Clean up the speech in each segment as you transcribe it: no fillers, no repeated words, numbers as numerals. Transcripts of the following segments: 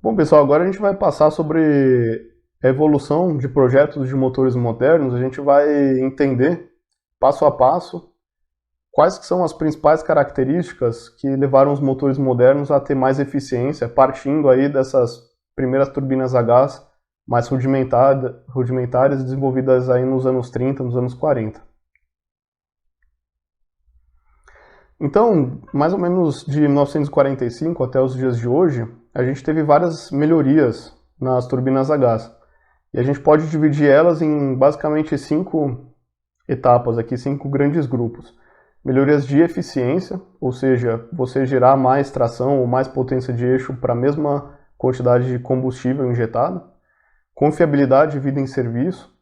Bom, pessoal, agora a gente vai passar sobre a evolução de projetos de motores modernos. A gente vai entender, passo a passo, quais que são as principais características que levaram os motores modernos a ter mais eficiência, partindo aí dessas primeiras turbinas a gás mais rudimentares, desenvolvidas aí nos anos 30, nos anos 40. Então, mais ou menos de 1945 até os dias de hoje, a gente teve várias melhorias nas turbinas a gás. E a gente pode dividir elas em basicamente 5 etapas aqui, 5 grandes grupos. Melhorias de eficiência, ou seja, você gerar mais tração ou mais potência de eixo para a mesma quantidade de combustível injetado. Confiabilidade de vida em serviço,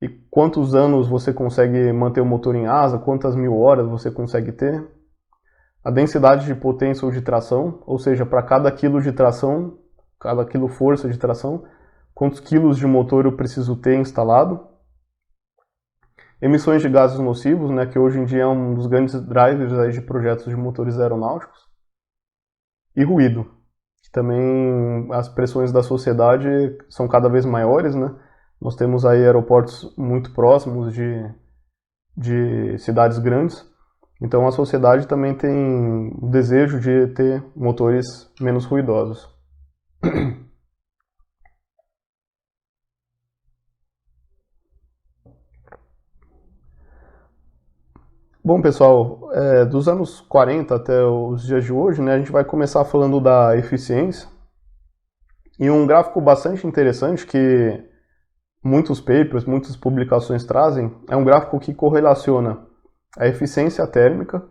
e quantos anos você consegue manter o motor em asa, quantas mil horas você consegue ter. A densidade de potência ou de tração, ou seja, para cada quilo de tração, cada quilo força de tração, quantos quilos de motor eu preciso ter instalado. Emissões de gases nocivos, né, que hoje em dia é um dos grandes drivers aí de projetos de motores aeronáuticos. E ruído, que também as pressões da sociedade são cada vez maiores, né? Nós temos aí aeroportos muito próximos de cidades grandes, então a sociedade também tem o desejo de ter motores menos ruidosos. Bom, pessoal, dos anos 40 até os dias de hoje, né, a gente vai começar falando da eficiência. E um gráfico bastante interessante que muitos papers, muitas publicações trazem, é um gráfico que correlaciona a eficiência térmica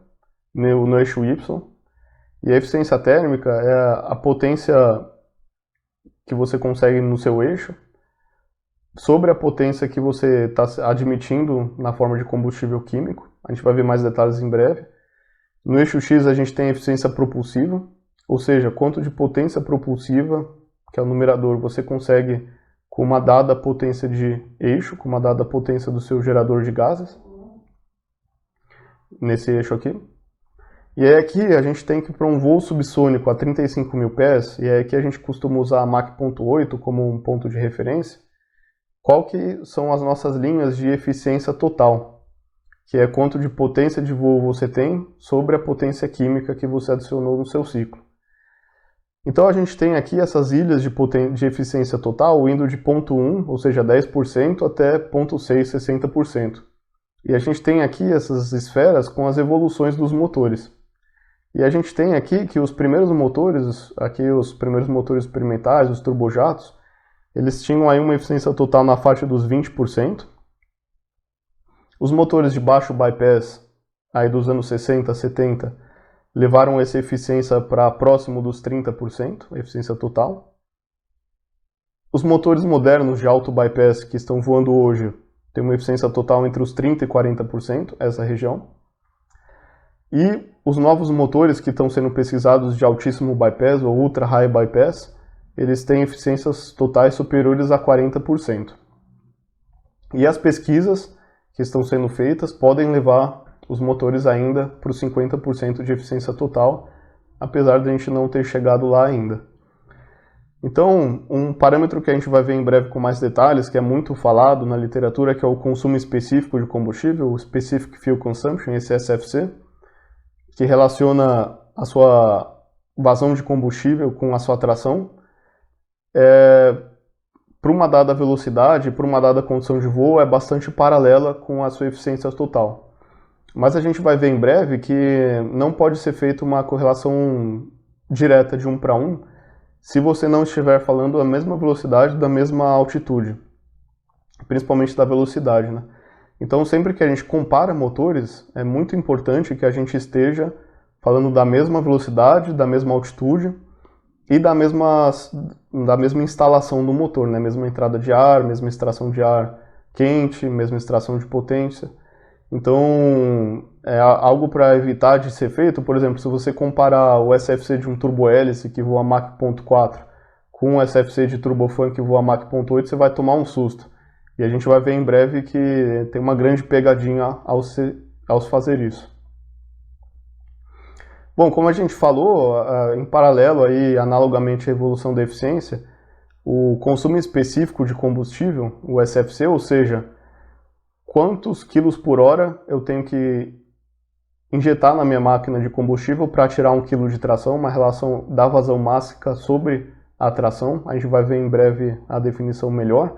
no eixo Y, e a eficiência térmica é a potência que você consegue no seu eixo sobre a potência que você está admitindo na forma de combustível químico. A gente vai ver mais detalhes em breve. No eixo X a gente tem a eficiência propulsiva, ou seja, quanto de potência propulsiva, que é o numerador, você consegue com uma dada potência de eixo, com uma dada potência do seu gerador de gases, nesse eixo aqui. E aí aqui a gente tem que, para um voo subsônico a 35 mil pés, e aí aqui a gente costuma usar a Mach 0.8 como um ponto de referência, qual que são as nossas linhas de eficiência total, que é quanto de potência de voo você tem sobre a potência química que você adicionou no seu ciclo. Então a gente tem aqui essas ilhas de eficiência total indo de 0.1, ou seja, 10%, até 0.6, 60%. E a gente tem aqui essas esferas com as evoluções dos motores. E a gente tem aqui que os primeiros motores experimentais, os turbojatos, eles tinham aí uma eficiência total na faixa dos 20%. Os motores de baixo bypass, aí dos anos 60, 70, levaram essa eficiência para próximo dos 30%, a eficiência total. Os motores modernos de alto bypass que estão voando hoje têm uma eficiência total entre os 30% e 40%, essa região. E os novos motores que estão sendo pesquisados de altíssimo bypass ou ultra high bypass, eles têm eficiências totais superiores a 40%. E as pesquisas que estão sendo feitas podem levar os motores ainda para os 50% de eficiência total, apesar de a gente não ter chegado lá ainda. Então, um parâmetro que a gente vai ver em breve com mais detalhes, que é muito falado na literatura, que é o consumo específico de combustível, o Specific Fuel Consumption, esse SFC, que relaciona a sua vazão de combustível com a sua tração. Para uma dada velocidade, para uma dada condição de voo, é bastante paralela com a sua eficiência total. Mas a gente vai ver em breve que não pode ser feita uma correlação direta de 1 para 1 se você não estiver falando a mesma velocidade, da mesma altitude, principalmente da velocidade, né? Então, sempre que a gente compara motores, é muito importante que a gente esteja falando da mesma velocidade, da mesma altitude e da mesma instalação do motor, né? Mesma entrada de ar, mesma extração de ar quente, mesma extração de potência. Então, é algo para evitar de ser feito. Por exemplo, se você comparar o SFC de um turbo-hélice que voa Mach 0.4 com o SFC de turbofan que voa Mach 0.8, você vai tomar um susto. E a gente vai ver em breve que tem uma grande pegadinha ao fazer isso. Bom, como a gente falou, em paralelo aí, analogamente à evolução da eficiência, o consumo específico de combustível, o SFC, ou seja, quantos quilos por hora eu tenho que injetar na minha máquina de combustível para tirar 1 quilo de tração, uma relação da vazão mássica sobre a tração. A gente vai ver em breve a definição melhor.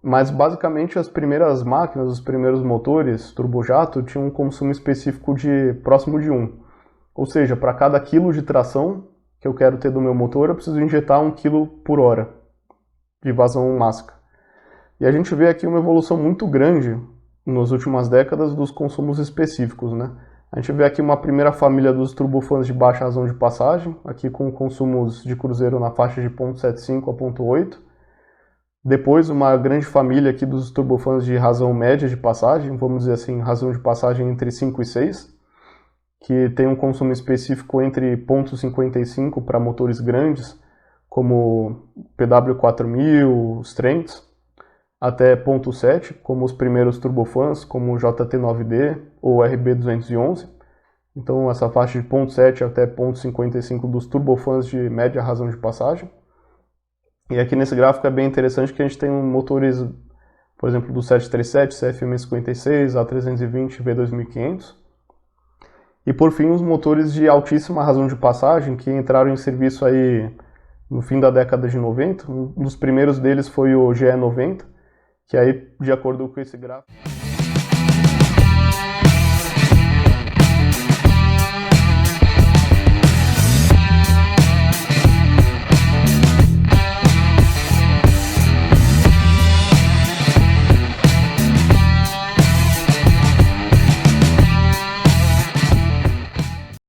Mas basicamente as primeiras máquinas, os primeiros motores turbojato tinham um consumo específico de próximo de 1. Ou seja, para cada quilo de tração que eu quero ter do meu motor, eu preciso injetar 1 quilo por hora de vazão mássica. E a gente vê aqui uma evolução muito grande nas últimas décadas dos consumos específicos, né? A gente vê aqui uma primeira família dos turbofans de baixa razão de passagem, aqui com consumos de cruzeiro na faixa de 0,75 a 0,8. Depois uma grande família aqui dos turbofans de razão média de passagem, vamos dizer assim, razão de passagem entre 5 e 6, que tem um consumo específico entre 0,55 para motores grandes, como PW4000, os Trents, até 0,7, como os primeiros turbofans, como o JT9D ou RB211. Então essa faixa de 0,7 até 0,55 dos turbofans de média razão de passagem. E aqui nesse gráfico é bem interessante que a gente tem motores, por exemplo, do 737, CFM56, A320, V2500. E por fim os motores de altíssima razão de passagem que entraram em serviço aí no fim da década de 90. Um dos primeiros deles foi o GE90, que aí, de acordo com esse gráfico...